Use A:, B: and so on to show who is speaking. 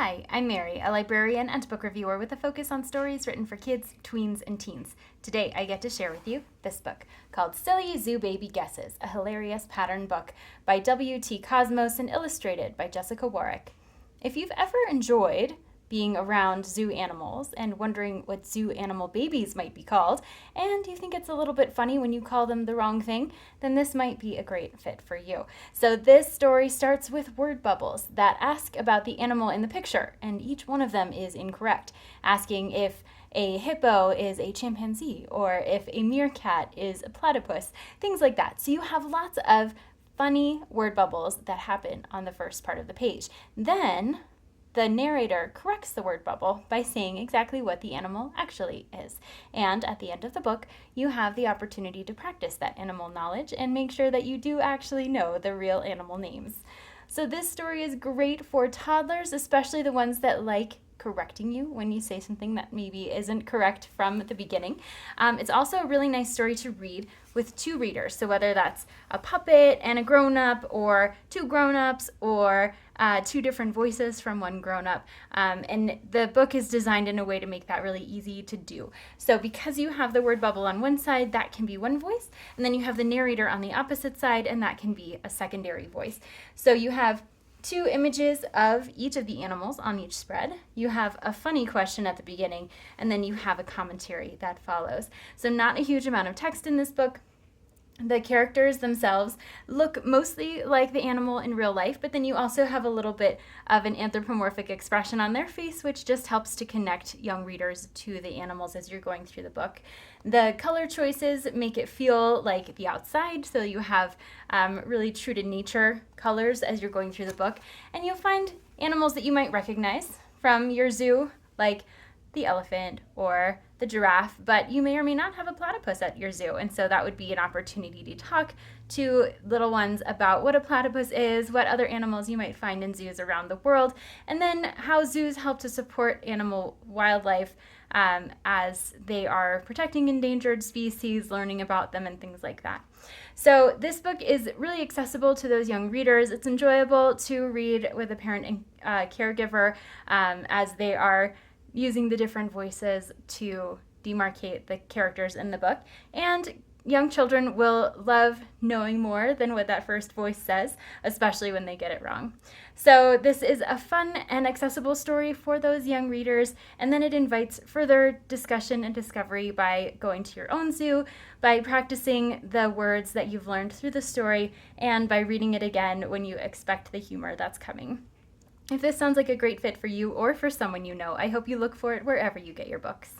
A: Hi, I'm Mary, a librarian and book reviewer with a focus on stories written for kids, tweens, and teens. Today, I get to share with you this book called Silly Zoo Baby Guesses, a hilarious pattern book by W.T. Cosmos and illustrated by Jessica Warwick. If you've ever enjoyed being around zoo animals and wondering what zoo animal babies might be called, and you think it's a little bit funny when you call them the wrong thing, then this might be a great fit for you. So this story starts with word bubbles that ask about the animal in the picture, and each one of them is incorrect, asking if a hippo is a chimpanzee or if a meerkat is a platypus, things like that. So you have lots of funny word bubbles that happen on the first part of the page. Then the narrator corrects the word bubble by saying exactly what the animal actually is. And at the end of the book, you have the opportunity to practice that animal knowledge and make sure that you do actually know the real animal names. So this story is great for toddlers, especially the ones that like correcting you when you say something that maybe isn't correct from the beginning. It's also a really nice story to read with two readers. So whether that's a puppet and a grown-up, or two grown-ups, or two different voices from one grown-up. And the book is designed in a way to make that really easy to do. So because you have the word bubble on one side, that can be one voice, and then you have the narrator on the opposite side, and that can be a secondary voice. So you have two images of each of the animals on each spread. You have a funny question at the beginning, and then you have a commentary that follows. So not a huge amount of text in this book. The characters themselves look mostly like the animal in real life, but then you also have a little bit of an anthropomorphic expression on their face, which just helps to connect young readers to the animals as you're going through the book. The color choices make it feel like the outside, so you have really true to nature colors as you're going through the book, and you'll find animals that you might recognize from your zoo, like the elephant or the giraffe, but you may or may not have a platypus at your zoo, and so that would be an opportunity to talk to little ones about what a platypus is, what other animals you might find in zoos around the world, and then how zoos help to support animal wildlife as they are protecting endangered species, learning about them, and things like that. So this book is really accessible to those young readers. It's enjoyable to read with a parent and caregiver as they are using the different voices to demarcate the characters in the book. And young children will love knowing more than what that first voice says, especially when they get it wrong. So this is a fun and accessible story for those young readers, and then it invites further discussion and discovery by going to your own zoo, by practicing the words that you've learned through the story, and by reading it again when you expect the humor that's coming. If this sounds like a great fit for you or for someone you know, I hope you look for it wherever you get your books.